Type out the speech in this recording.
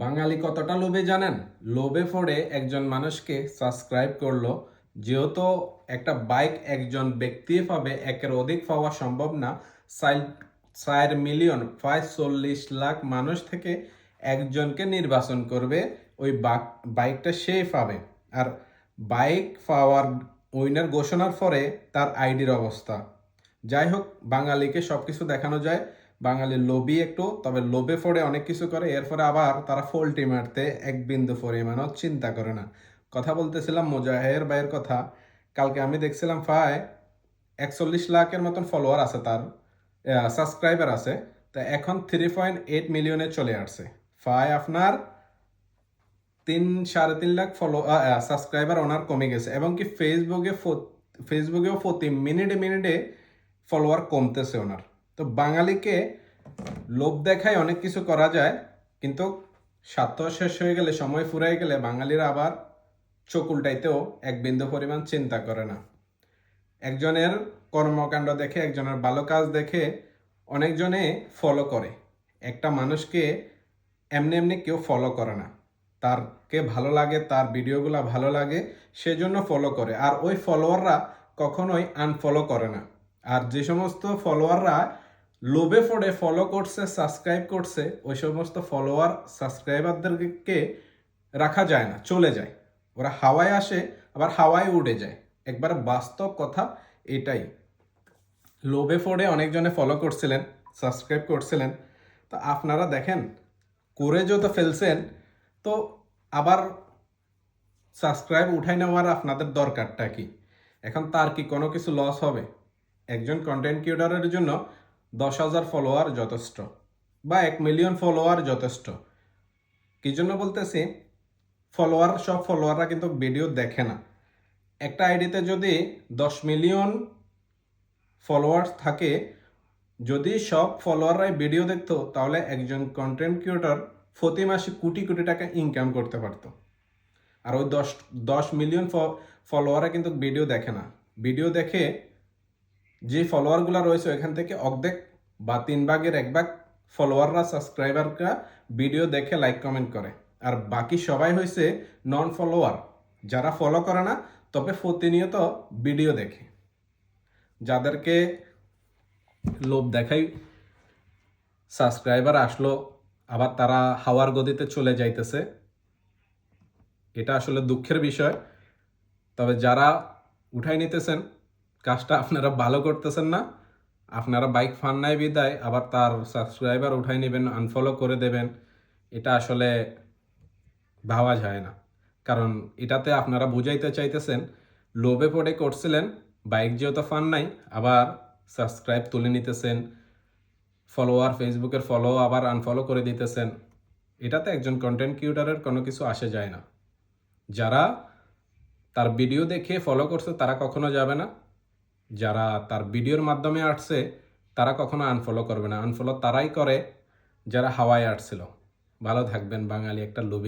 বাঙালি কতটা লোভে জানেন? লোভে পড়ে একজন মানুষকে সাবস্ক্রাইব করলো। যেহেতু একটা বাইক একজন ব্যক্তি পাবে, একের অধিক পাওয়া সম্ভব না। 4 মিলিয়ন প্রায় 40 লাখ মানুষ থেকে একজনকে নির্বাচন করবে, ওই বাইকটা সে পাবে। আর বাইক পাওয়ার উইনার ঘোষণার পরে তার আইডির অবস্থা। যাই হোক, বাঙালিকে সবকিছু দেখানো যায়। বাঙালির লোভী একটু, তবে লোভে পড়ে অনেক কিছু করে, এরপরে আবার তারা ফল্টি মারতে এক বিন্দু পরিমাণও চিন্তা করে না। কথা বলতেছিলাম মুজাহের ভাইয়ের কথা। কালকে আমি দেখছিলাম প্রায় 41 লাখের মতন ফলোয়ার আছে, তার সাবস্ক্রাইবার আছে। তা এখন 3.8 মিলিয়নে চলে আসছে। প্রায় আপনার 3-3.5 লাখ সাবস্ক্রাইবার ওনার কমে গেছে, এবং কি ফেসবুকেও প্রতি মিনিটে মিনিটে ফলোয়ার কমতেছে ওনার। তো বাঙালিকে লোভ দেখায় অনেক কিছু করা যায়, কিন্তু স্বার্থ শেষ হয়ে গেলে, সময় ফুরাই গেলে বাঙালিরা আবার চোখ উল্টাইতেও এক বিন্দু পরিমাণ চিন্তা করে না। একজনের কর্মকাণ্ড দেখে, একজনের ভালো কাজ দেখে অনেকজনে ফলো করে। একটা মানুষকে এমনি এমনি কেউ ফলো করে না, তারকে ভালো লাগে, তার ভিডিওগুলো ভালো লাগে, সেজন্য ফলো করে। আর ওই ফলোয়াররা কখনোই আনফলো করে না। আর যে সমস্ত ফলোয়াররা লোভে পড়ে ফলো করছে, সাবস্ক্রাইব করছে, ওই সমস্ত ফলোয়ার সাবস্ক্রাইবারদেরকে রাখা যায় না, চলে যায়। ওরা হাওয়ায় আসে, আবার হাওয়ায় উড়ে যায়। একবার বাস্তব কথা এটাই। লোভে পড়ে অনেকজনে ফলো করছিলেন, সাবস্ক্রাইব করছিলেন। তো আপনারা দেখেন, করে যত ফেলছেন, তো আবার সাবস্ক্রাইব উঠাই নেওয়ার আপনাদের দরকারটা কি? এখন তার কি কোনো কিছু লস হবে? একজন কন্টেন্ট ক্রিয়েটরের জন্য 10,000 ফলোয়ার যথেষ্ট, বা 1 মিলিয়ন ফলোয়ার যথেষ্ট। কি জন্য বলতেছি? সব ফলোয়াররা কিন্তু ভিডিও দেখে না। একটা আইডিতে যদি 10 মিলিয়ন ফলোয়ার থাকে, যদি সব ফলোয়াররাই ভিডিও দেখতো, তাহলে একজন কন্টেন্ট ক্রিয়েটর প্রতি মাসে কোটি কোটি টাকা ইনকাম করতে পারতো। আর ওই 10 মিলিয়ন ফলোয়াররা কিন্তু ভিডিও দেখে না। ভিডিও দেখে যে ফলোয়ারগুলো রয়েছে, ওইখান থেকে অর্ধেক বা 3/1 ফলোয়াররা, সাবস্ক্রাইবাররা ভিডিও দেখে লাইক কমেন্ট করে। আর বাকি সবাই হয়েছে নন ফলোয়ার, যারা ফলো করে না, তবে প্রতিনিয়ত ভিডিও দেখে। যাদেরকে লোভ দেখাই সাবস্ক্রাইবার আসলো, আবার তারা হাওয়ার গতিতে চলে যাইতেছে। এটা আসলে দুঃখের বিষয়। তবে যারা উঠাই নিতেছেন, কাজটা আপনারা ভালো করতেছেন না। আপনারা বাইক ফান নাই বিদায় আবার তার সাবস্ক্রাইবার উঠাই নেবেন, আনফলো করে দেবেন। এটা আসলে ভাবা যায় না। কারণ এটাতে আপনারা বুঝাইতে চাইতেছেন লোভে পড়ে করছিলেন, বাইক যেহেতু ফান নাই, আবার সাবস্ক্রাইব তুলে নিতেছেন, ফলোয়ার, ফেসবুকের ফলো আবার আনফলো করে দিতেছেন। এটাতে একজন কন্টেন্ট ক্রিয়েটরের কোনো কিছু আসে যায় না। যারা তার ভিডিও দেখে ফলো করছে তারা কখনো যাবে না, যারা তার ভিডিওর মাধ্যমে আসছে তারা কখনো আনফলো করবে না। আনফলো তারাই করে যারা হাওয়ায় আসছিল। ভালো থাকবেন। বাঙালি একটা লোভী।